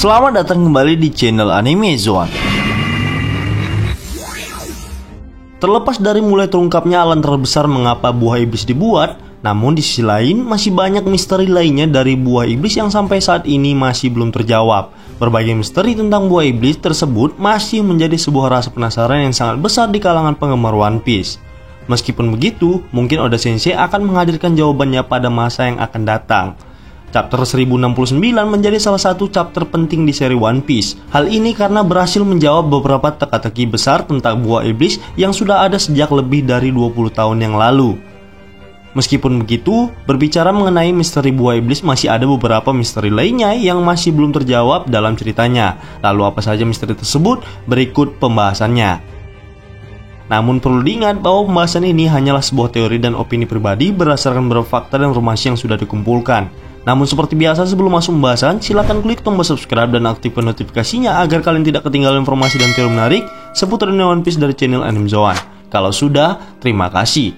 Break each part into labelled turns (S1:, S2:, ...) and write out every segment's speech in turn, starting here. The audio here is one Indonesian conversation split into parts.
S1: Selamat datang kembali di channel Anime Zone. Terlepas dari mulai terungkapnya alasan terbesar mengapa buah iblis dibuat, namun di sisi lain masih banyak misteri lainnya dari buah iblis yang sampai saat ini masih belum terjawab. Berbagai misteri tentang buah iblis tersebut masih menjadi sebuah rasa penasaran yang sangat besar di kalangan penggemar One Piece. Meskipun begitu, mungkin Oda Sensei akan menghadirkan jawabannya pada masa yang akan datang. Chapter 1069 menjadi salah satu chapter penting di seri One Piece. Hal ini karena berhasil menjawab beberapa teka-teki besar tentang buah iblis yang sudah ada sejak lebih dari 20 tahun yang lalu. Meskipun begitu, berbicara mengenai misteri buah iblis masih ada beberapa misteri lainnya yang masih belum terjawab dalam ceritanya. Lalu apa saja misteri tersebut? Berikut pembahasannya. Namun perlu diingat bahwa pembahasan ini hanyalah sebuah teori dan opini pribadi berdasarkan beberapa fakta dan informasi yang sudah dikumpulkan. Namun seperti biasa sebelum masuk pembahasan, silakan klik tombol subscribe dan aktifkan notifikasinya agar kalian tidak ketinggalan informasi dan teori menarik seputar dunia One Piece dari channel Anime Zone. Kalau sudah, terima kasih.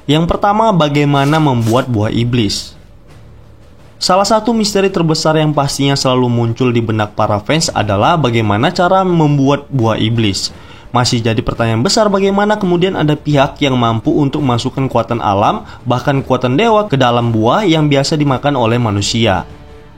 S1: Yang pertama, bagaimana membuat buah iblis. Salah satu misteri terbesar yang pastinya selalu muncul di benak para fans adalah bagaimana cara membuat buah iblis. Masih jadi pertanyaan besar bagaimana kemudian ada pihak yang mampu untuk memasukkan kekuatan alam, bahkan kekuatan dewa ke dalam buah yang biasa dimakan oleh manusia.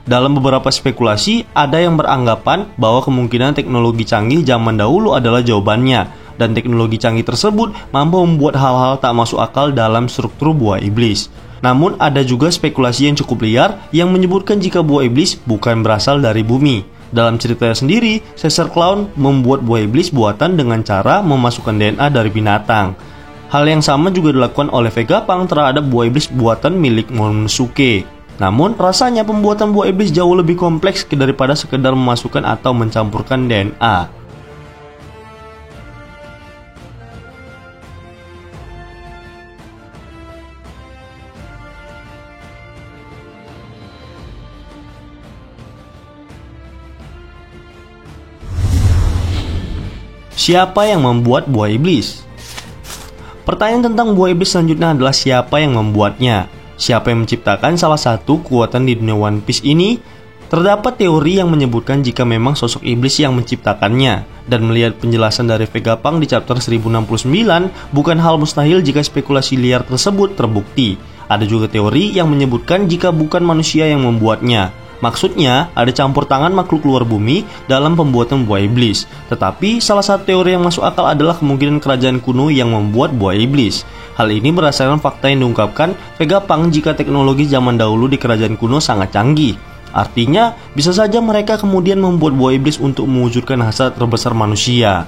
S1: Dalam beberapa spekulasi, ada yang beranggapan bahwa kemungkinan teknologi canggih zaman dahulu adalah jawabannya, dan teknologi canggih tersebut mampu membuat hal-hal tak masuk akal dalam struktur buah iblis. Namun ada juga spekulasi yang cukup liar yang menyebutkan jika buah iblis bukan berasal dari bumi. Dalam ceritanya sendiri, Caesar Clown membuat buah iblis buatan dengan cara memasukkan DNA dari binatang. Hal yang sama juga dilakukan oleh Vegapunk terhadap buah iblis buatan milik Momonosuke. Namun rasanya pembuatan buah iblis jauh lebih kompleks daripada sekedar memasukkan atau mencampurkan DNA. Siapa yang membuat buah iblis? Pertanyaan tentang buah iblis selanjutnya adalah siapa yang membuatnya? Siapa yang menciptakan salah satu kekuatan di dunia One Piece ini? Terdapat teori yang menyebutkan jika memang sosok iblis yang menciptakannya. Dan melihat penjelasan dari Vegapunk di chapter 1069, bukan hal mustahil jika spekulasi liar tersebut terbukti. Ada juga teori yang menyebutkan jika bukan manusia yang membuatnya. Maksudnya, ada campur tangan makhluk luar bumi dalam pembuatan buah iblis. Tetapi, salah satu teori yang masuk akal adalah kemungkinan kerajaan kuno yang membuat buah iblis. Hal ini berdasarkan fakta yang diungkapkan Vegapunk jika teknologi zaman dahulu di kerajaan kuno sangat canggih. Artinya, bisa saja mereka kemudian membuat buah iblis untuk mewujudkan hasrat terbesar manusia.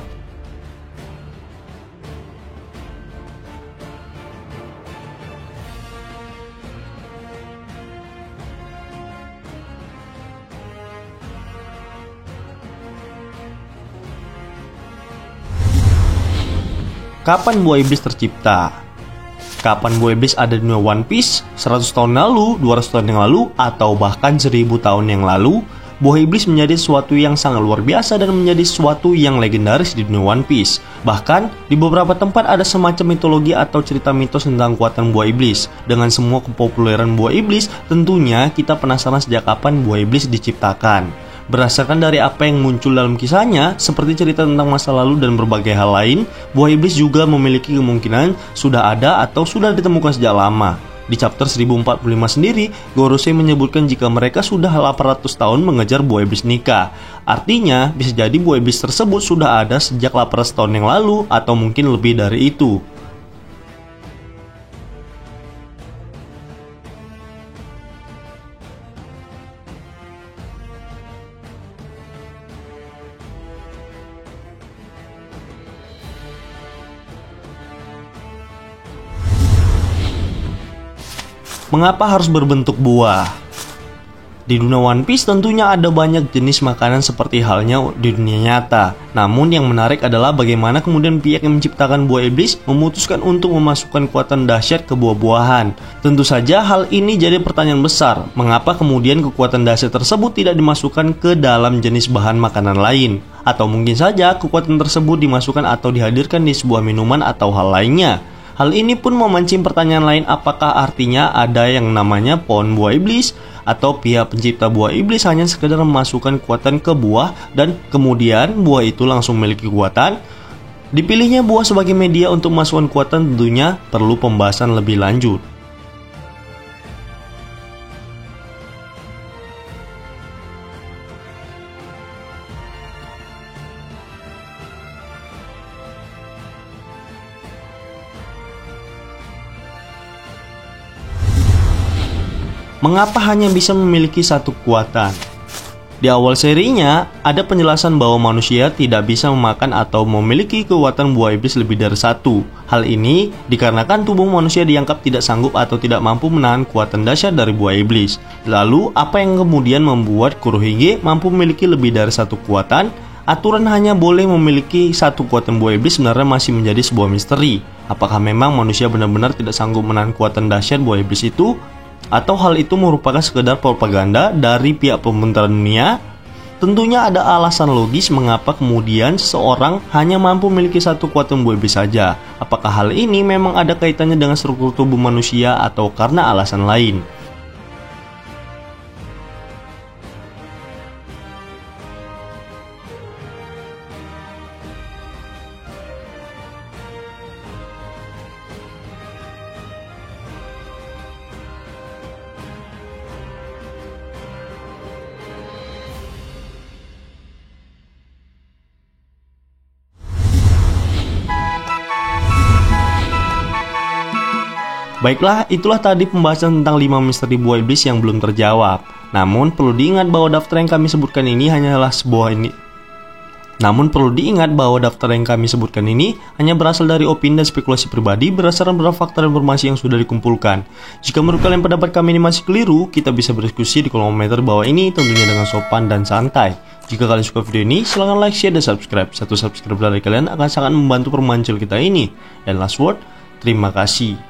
S1: Kapan buah iblis tercipta? Kapan buah iblis ada di dunia One Piece? 100 tahun lalu, 200 tahun yang lalu, atau bahkan 1000 tahun yang lalu? Buah iblis menjadi sesuatu yang sangat luar biasa dan menjadi sesuatu yang legendaris di dunia One Piece. Bahkan, di beberapa tempat ada semacam mitologi atau cerita mitos tentang kekuatan buah iblis. Dengan semua kepopuleran buah iblis, tentunya kita penasaran sejak kapan buah iblis diciptakan. Berdasarkan dari apa yang muncul dalam kisahnya, seperti cerita tentang masa lalu dan berbagai hal lain, buah iblis juga memiliki kemungkinan sudah ada atau sudah ditemukan sejak lama. Di chapter 1045 sendiri, Gorosei menyebutkan jika mereka sudah 800 tahun mengejar buah iblis nikah. Artinya, bisa jadi buah iblis tersebut sudah ada sejak 800 tahun yang lalu atau mungkin lebih dari itu. Mengapa harus berbentuk buah? Di dunia One Piece tentunya ada banyak jenis makanan seperti halnya di dunia nyata. Namun yang menarik adalah bagaimana kemudian pihak yang menciptakan buah iblis memutuskan untuk memasukkan kekuatan dahsyat ke buah-buahan. Tentu saja hal ini jadi pertanyaan besar. Mengapa kemudian kekuatan dahsyat tersebut tidak dimasukkan ke dalam jenis bahan makanan lain? Atau mungkin saja kekuatan tersebut dimasukkan atau dihadirkan di sebuah minuman atau hal lainnya. Hal ini pun memancing pertanyaan lain, apakah artinya ada yang namanya pohon buah iblis? Atau pihak pencipta buah iblis hanya sekedar memasukkan kekuatan ke buah dan kemudian buah itu langsung memiliki kekuatan? Dipilihnya buah sebagai media untuk memasukkan kekuatan tentunya perlu pembahasan lebih lanjut. Mengapa hanya bisa memiliki satu kekuatan? Di awal serinya, ada penjelasan bahwa manusia tidak bisa memakan atau memiliki kekuatan buah iblis lebih dari satu. Hal ini dikarenakan tubuh manusia dianggap tidak sanggup atau tidak mampu menahan kekuatan dahsyat dari buah iblis. Lalu, apa yang kemudian membuat Kurohige mampu memiliki lebih dari satu kekuatan? Aturan hanya boleh memiliki satu kekuatan buah iblis sebenarnya masih menjadi sebuah misteri. Apakah memang manusia benar-benar tidak sanggup menahan kekuatan dahsyat buah iblis itu? Atau hal itu merupakan sekedar propaganda dari pihak pembentar dunia? Tentunya ada alasan logis mengapa kemudian seseorang hanya mampu memiliki satu kekuatan buah iblis saja. Apakah hal ini memang ada kaitannya dengan struktur tubuh manusia atau karena alasan lain? Baiklah, itulah tadi pembahasan tentang 5 misteri buah iblis yang belum terjawab. Namun perlu diingat bahwa daftar yang kami sebutkan ini hanya berasal dari opini dan spekulasi pribadi berdasarkan beberapa fakta dan informasi yang sudah dikumpulkan. Jika menurut kalian pendapat kami ini masih keliru, kita bisa berdiskusi di kolom komentar bawah ini, tentunya dengan sopan dan santai. Jika kalian suka video ini, silahkan like, share, dan subscribe. Satu subscribe dari kalian akan sangat membantu perkembangan channel kita ini. Dan last word, terima kasih.